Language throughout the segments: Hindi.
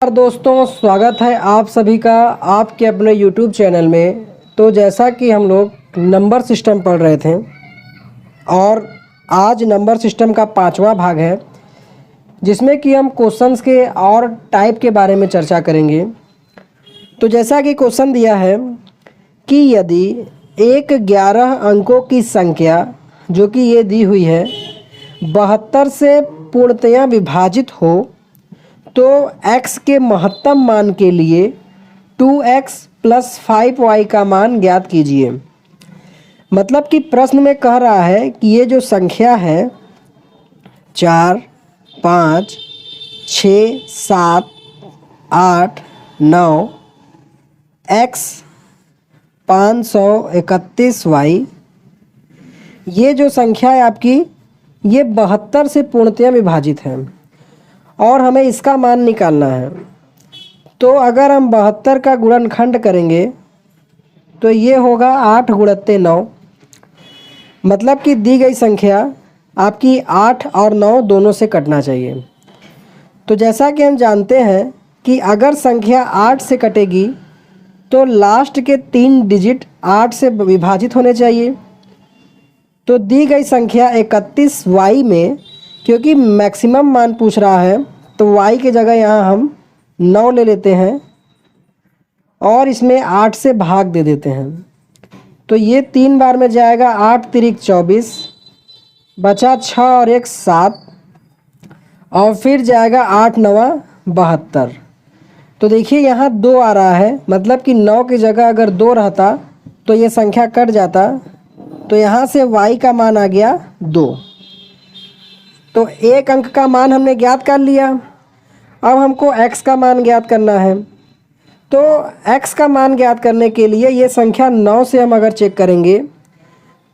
नमस्कार दोस्तों, स्वागत है आप सभी का आपके अपने YouTube चैनल में। तो जैसा कि हम लोग नंबर सिस्टम पढ़ रहे थे और आज नंबर सिस्टम का 5वां भाग है, जिसमें कि हम क्वेश्चंस के और टाइप के बारे में चर्चा करेंगे। तो जैसा कि क्वेश्चन दिया है कि यदि एक 11 अंकों की संख्या जो कि ये दी हुई है 72 से पूर्णतया विभाजित हो तो x के महत्तम मान के लिए 2x + 5y का मान ज्ञात कीजिए। मतलब कि प्रश्न में कह रहा है कि ये जो संख्या है 4, 5, 6, 7, 8, 9 x 531y, ये जो संख्या है आपकी ये 72 से पूर्णतया विभाजित है और हमें इसका मान निकालना है। तो अगर हम 72 का गुणनखंड करेंगे तो ये होगा 8 × 9। मतलब कि दी गई संख्या आपकी 8 और 9 दोनों से कटना चाहिए। तो जैसा कि हम जानते हैं कि अगर संख्या 8 से कटेगी तो लास्ट के 3 डिजिट 8 से विभाजित होने चाहिए। तो दी गई संख्या 31y में, क्योंकि मैक्सिमम मान पूछ रहा है तो y की जगह यहाँ हम 9 ले लेते हैं और इसमें 8 से भाग दे देते हैं। तो ये 3 बार में जाएगा, 8 तिरिक 24, बचा 6 और 1 7 और फिर जाएगा 8 9 72। तो देखिए यहाँ 2 आ रहा है, मतलब कि 9 की जगह अगर 2 रहता तो ये संख्या कट जाता। तो यहाँ से y का मान आ गया 2। तो एक अंक का मान हमने ज्ञात कर लिया। अब हमको x का मान ज्ञात करना है। तो x का मान ज्ञात करने के लिए ये संख्या 9 से हम अगर चेक करेंगे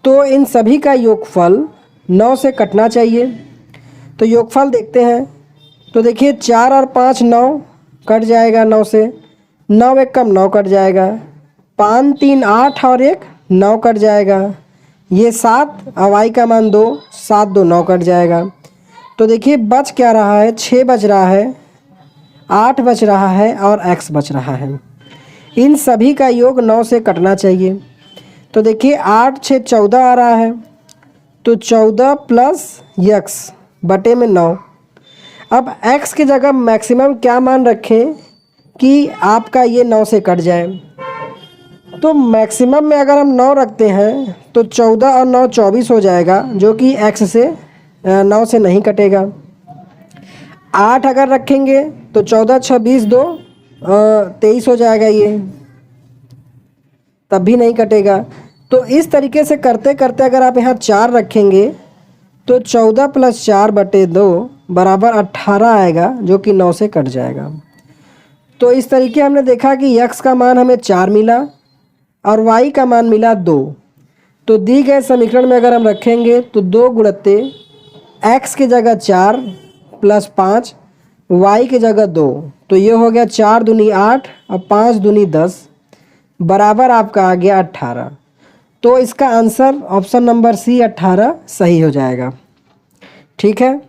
तो इन सभी का योगफल 9 से कटना चाहिए। तो योगफल देखते हैं। तो देखिए 4 और 5 9 कट जाएगा 9 से, 9 एक कम 9 कट जाएगा, 5 3 8 और 1 9 कट जाएगा, ये 7 और y का मान 2, 7 2 9 कट जाएगा। तो देखिए बच क्या रहा है, 6 बच रहा है, 8 बच रहा है और x बच रहा है। इन सभी का योग 9 से कटना चाहिए। तो देखिए 8 6 14 आ रहा है, तो 14 + x बटे में 9। अब x की जगह मैक्सिमम क्या मान रखें कि आपका ये 9 से कट जाए। तो मैक्सिमम में अगर हम 9 रखते हैं तो 14 और 9 24 हो जाएगा, जो कि x से 9 से नहीं कटेगा। 8 अगर रखेंगे तो 14 6 20 2 23 हो जाएगा, ये तब भी नहीं कटेगा। तो इस तरीके से करते करते अगर आप यहाँ 4 रखेंगे तो 14 + 4 बटे 2 बराबर 18 आएगा, जो कि 9 से कट जाएगा। तो इस तरीके हमने देखा कि x का मान हमें 4 मिला और y का मान मिला 2। तो दी गए समीकरण में अगर हम रखेंगे तो 2 गुणते x की जगह 4 + 5 y की जगह 2, तो ये हो गया 4 दूनी 8 और 5 दूनी 10 बराबर आपका आ गया 18। तो इसका आंसर ऑप्शन नंबर सी 18 सही हो जाएगा। ठीक है,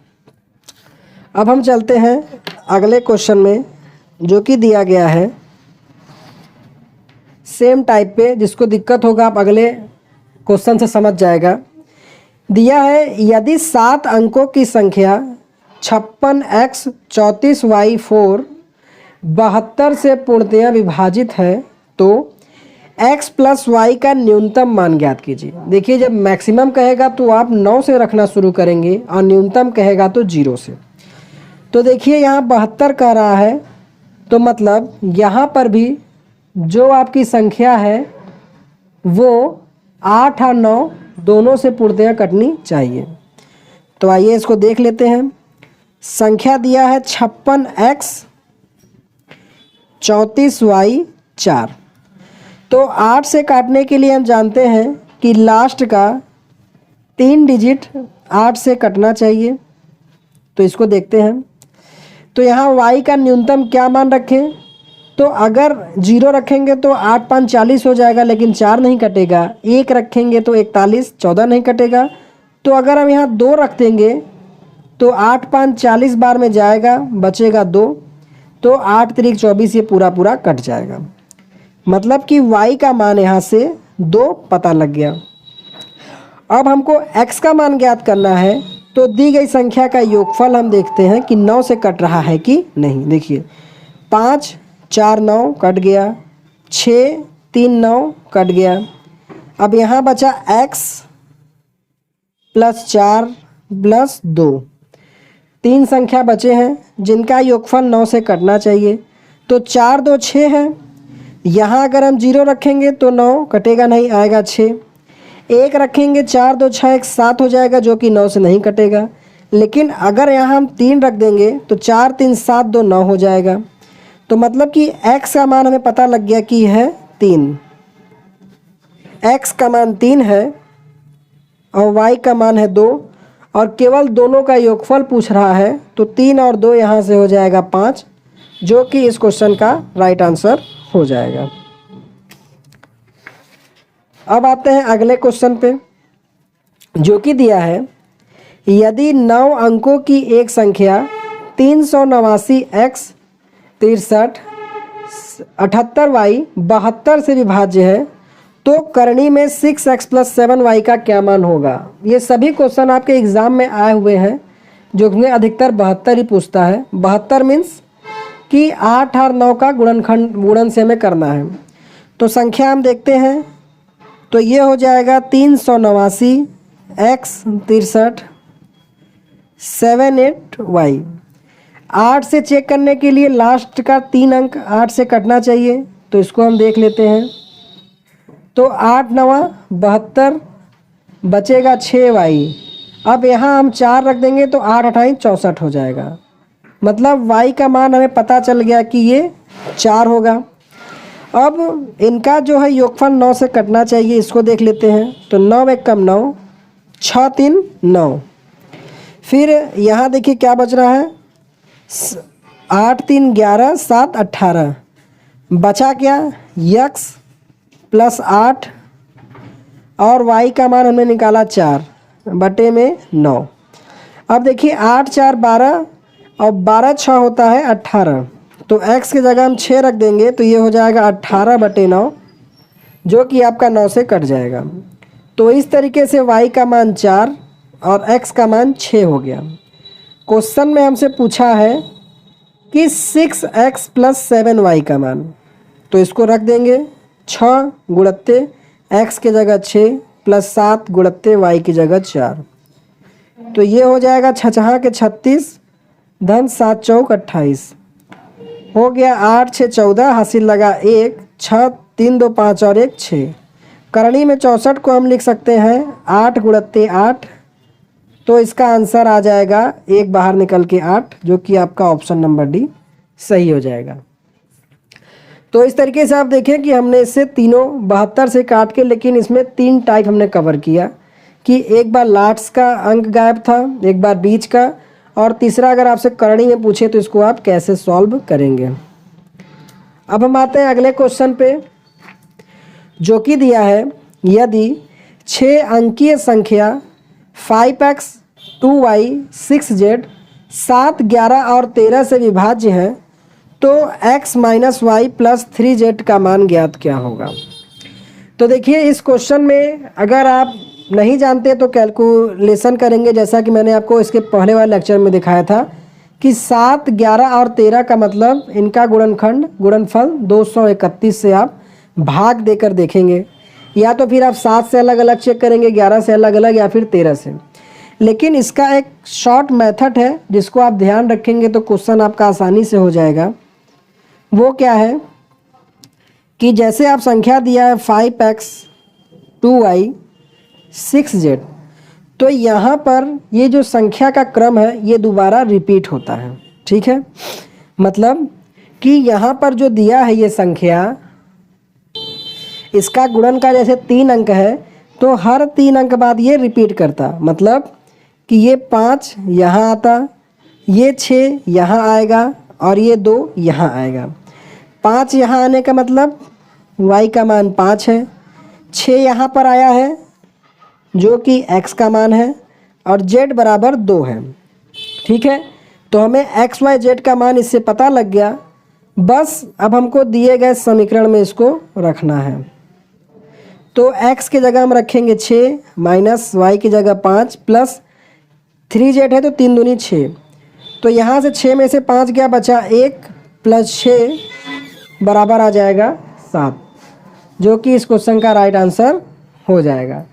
अब हम चलते हैं अगले क्वेश्चन में, जो कि दिया गया है सेम टाइप पे। जिसको दिक्कत होगा आप अगले क्वेश्चन से समझ जाएगा। दिया है यदि 7 अंकों की संख्या 56x 34y4 72 से पूर्णतया विभाजित है तो x + y का न्यूनतम मान ज्ञात कीजिए। देखिए जब मैक्सिमम कहेगा तो आप 9 से रखना शुरू करेंगे और न्यूनतम कहेगा तो 0 से। तो देखिए यहाँ 72 कह रहा है, तो मतलब यहाँ पर भी जो आपकी संख्या है वो 8 और 9 दोनों से पूर्णतया कटनी चाहिए। तो आइए इसको देख लेते हैं। संख्या दिया है 56x 34y4। तो 8 से काटने के लिए हम जानते हैं कि लास्ट का 3 डिजिट 8 से कटना चाहिए। तो इसको देखते हैं। तो यहाँ y का न्यूनतम क्या मान रखें, तो अगर 0 रखेंगे तो 8 5 40 हो जाएगा, लेकिन 4 नहीं कटेगा। 1 रखेंगे तो 41 14 नहीं कटेगा। तो अगर हम यहाँ 2 रख देंगे तो 8 5 40 बार में जाएगा, बचेगा 2। तो 8 त्रिक 24 ये पूरा पूरा कट जाएगा। मतलब कि y का मान यहाँ से 2 पता लग गया। अब हमको x का मान ज्ञात करना है, तो दी गई संख्या का योगफल हम देखते हैं कि 9 से कट रहा है कि नहीं। देखिए 5 4 9 कट गया, 6 3 9 कट गया। अब यहाँ बचा x प्लस 4 प्लस 2, 3 संख्या बचे हैं जिनका योगफल 9 से कटना चाहिए। तो 4 2 6 है, यहाँ अगर हम 0 रखेंगे तो 9 कटेगा नहीं, आएगा 6। 1 रखेंगे 4 2 6 1 7 हो जाएगा, जो कि 9 से नहीं कटेगा। लेकिन अगर यहाँ हम 3 रख देंगे तो 4 3 7 2 9 हो जाएगा। तो मतलब कि x का मान हमें पता लग गया कि है 3, x का मान 3 है और y का मान है 2, और केवल दोनों का योगफल पूछ रहा है। तो 3 और 2 यहाँ से हो जाएगा 5, जो कि इस क्वेश्चन का राइट आंसर हो जाएगा। अब आते हैं अगले क्वेश्चन पे, जो कि दिया है यदि 9 अंकों की एक संख्या 389x 63 78y 72 से विभाज्य है, तो करणी में 6x + 7y का क्या मान होगा। ये सभी क्वेश्चन आपके एग्ज़ाम में आए हुए हैं, जो कि अधिकतर 72 ही पूछता है। 72 मीन्स कि 8 और 9 का गुणन से हमें करना है। तो संख्या हम देखते हैं, तो ये हो जाएगा 389 x 63 78y। 8 से चेक करने के लिए लास्ट का 3 अंक 8 से कटना चाहिए, तो इसको हम देख लेते हैं। तो 8 9 72, बचेगा 6y। अब यहाँ हम 4 रख देंगे तो 8 8 64 हो जाएगा। मतलब y का मान हमें पता चल गया कि ये 4 होगा। अब इनका जो है योगफल 9 से कटना चाहिए, इसको देख लेते हैं। तो 9 1 कम 9, 6 3 9। फिर यहाँ देखिए क्या बच रहा है, 8 3 11 7 18, बचा क्या x प्लस 8 और y का मान हमने निकाला 4 बटे में 9। अब देखिए 8 4 12 और 12 6 होता है 18, तो x की जगह हम 6 रख देंगे तो ये हो जाएगा 18 बटे 9, जो कि आपका 9 से कट जाएगा। तो इस तरीके से y का मान 4 और x का मान 6 हो गया। क्वेश्चन में हमसे पूछा है कि 6x + 7y का मान, तो इसको रख देंगे 6 गुणत्ते x की जगह 6 प्लस 7 गुणत्ते y की जगह 4। तो ये हो जाएगा 6 के 36 धन 7 चौक 28 हो गया। 8 6 14 हासिल लगा 1, 6 3 2 5 और 1 6। करणी में 64 को हम लिख सकते हैं 8 गुणत्ते 8, तो इसका आंसर आ जाएगा 1 बाहर निकल के 8, जो कि आपका ऑप्शन नंबर डी सही हो जाएगा। तो इस तरीके से आप देखें कि हमने इससे तीनों 72 से काट के, लेकिन इसमें 3 टाइप हमने कवर किया कि एक बार लास्ट का अंक गायब था, एक बार बीच का, और तीसरा अगर आपसे करणी में पूछे तो इसको आप कैसे सॉल्व करेंगे। अब हम आते हैं अगले क्वेश्चन पे, जो कि दिया है यदि 6 अंकीय संख्या 5x 2y 6z 7 11 और 13 से विभाज्य है, तो x - y + 3z का मान ज्ञात क्या होगा। तो देखिए इस क्वेश्चन में अगर आप नहीं जानते तो कैलकुलेशन करेंगे, जैसा कि मैंने आपको इसके पहले वाले लेक्चर में दिखाया था कि 7 11 और 13 का मतलब इनका गुणनफल 231 से आप भाग देकर देखेंगे, या तो फिर आप 7 से अलग अलग चेक करेंगे, 11 से अलग अलग, या फिर 13 से। लेकिन इसका एक शॉर्ट मेथड है जिसको आप ध्यान रखेंगे तो क्वेश्चन आपका आसानी से हो जाएगा। वो क्या है कि जैसे आप संख्या दिया है 5x 2y 6z, तो यहाँ पर ये जो संख्या का क्रम है ये दोबारा रिपीट होता है। ठीक है, मतलब कि यहाँ पर जो दिया है ये संख्या, इसका गुणन का जैसे 3 अंक है, तो हर 3 अंक बाद ये रिपीट करता, मतलब कि ये 5 यहाँ आता, ये 6 यहाँ आएगा और ये 2 यहाँ आएगा। 5 यहाँ आने का मतलब y का मान 5 है, 6 यहाँ पर आया है जो कि x का मान है, और z बराबर 2 है। ठीक है, तो हमें x y z का मान इससे पता लग गया बस अब हमको दिए गए समीकरण में इसको रखना है। तो x की जगह हम रखेंगे 6 माइनस y की जगह 5 प्लस 3z है तो 3 दूनी 6। तो यहाँ से 6 में से 5 गया, बचा 1 प्लस 6 बराबर आ जाएगा 7, जो कि इस क्वेश्चन का राइट आंसर हो जाएगा।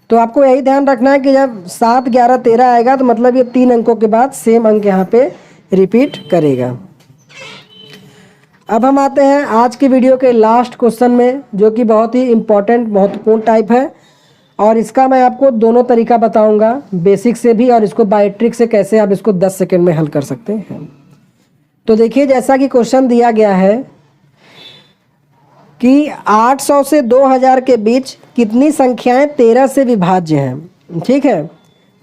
तो आपको यही ध्यान रखना है कि जब 7, 11, 13 आएगा तो मतलब ये 3 अंकों के बाद सेम अंक यहाँ पे रिपीट करेगा। अब हम आते हैं आज की वीडियो के लास्ट क्वेश्चन में, जो कि बहुत ही इम्पोर्टेंट महत्वपूर्ण टाइप है, और इसका मैं आपको दोनों तरीका बताऊंगा, बेसिक से भी और इसको बाय ट्रिक से कैसे आप इसको 10 सेकंड में हल कर सकते हैं। तो देखिए, जैसा कि क्वेश्चन दिया गया है कि 800 से 2000 के बीच कितनी संख्याएं 13 से विभाज्य हैं। ठीक है,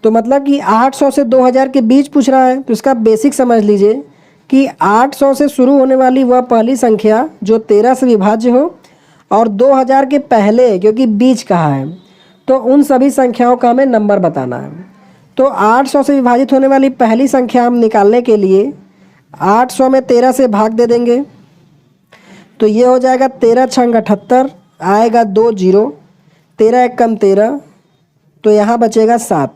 तो मतलब कि 800 से 2000 के बीच पूछ रहा है, तो इसका बेसिक समझ लीजिए कि 800 से शुरू होने वाली वह पहली संख्या जो 13 से विभाज्य हो, और 2000 के पहले, क्योंकि बीच कहा है, तो उन सभी संख्याओं का हमें नंबर बताना है। तो 800 से विभाजित होने वाली पहली संख्या हम निकालने के लिए 800 में 13 से भाग दे देंगे, तो ये हो जाएगा 13 छंग 78, आएगा 2 0, 13 एक कम 13, तो यहाँ बचेगा 7।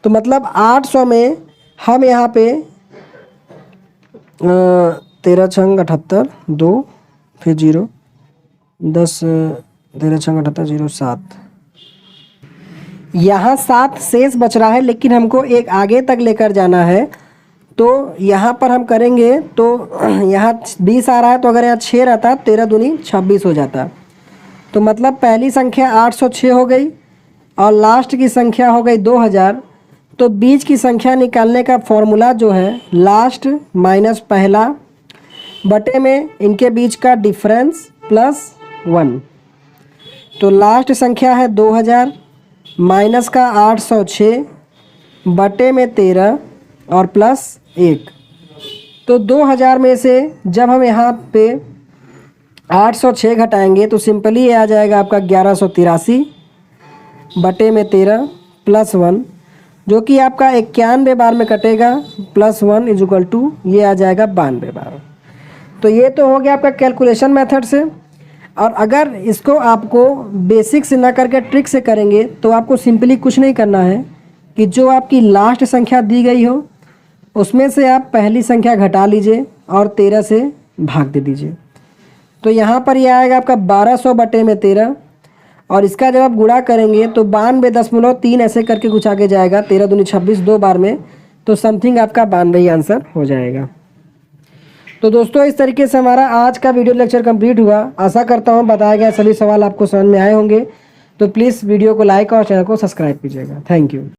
तो मतलब 800 में हम यहाँ पे 13 छंग 78, 2 फिर 0, 10, 13 छंग 78, 0, 7, यहाँ 7 शेष बच रहा है, लेकिन हमको एक आगे तक लेकर जाना है। तो यहाँ पर हम करेंगे तो यहाँ 20 आ रहा है, तो अगर यहाँ 6 रहता 13 दूनी 26 हो जाता। तो मतलब पहली संख्या 806 हो गई और लास्ट की संख्या हो गई 2000। तो बीच की संख्या निकालने का फॉर्मूला जो है लास्ट माइनस पहला बटे में इनके बीच का डिफरेंस प्लस 1। तो लास्ट संख्या है 2000 माइनस का 806 बटे में 13 और प्लस 1। तो 2000 में से जब हम यहाँ पे 806 घटाएंगे तो सिंपली ये आ जाएगा आपका 1183 बटे में 13 प्लस 1, जो कि आपका 91 बार में कटेगा, प्लस 1 इज इक्वल टू ये आ जाएगा 92 बार। तो ये तो हो गया आपका कैलकुलेशन मेथड से। और अगर इसको आपको बेसिक से ना करके ट्रिक से करेंगे तो आपको सिंपली कुछ नहीं करना है कि जो आपकी लास्ट संख्या दी गई हो उसमें से आप पहली संख्या घटा लीजिए और 13 से भाग दे दीजिए। तो यहाँ पर ये आएगा आपका 1200 बटे में 13, और इसका जब आप गुणा करेंगे तो 92.3 ऐसे करके कुछ आगे जाएगा, 13 दूनी 26 2 बार में, तो समथिंग आपका 92 आंसर हो जाएगा। तो दोस्तों, इस तरीके से हमारा आज का वीडियो लेक्चर कंप्लीट हुआ। आशा करता हूँ बताया गया सभी सवाल आपको समझ में आए होंगे। तो प्लीज़ वीडियो को लाइक और चैनल को सब्सक्राइब कीजिएगा। Thank you.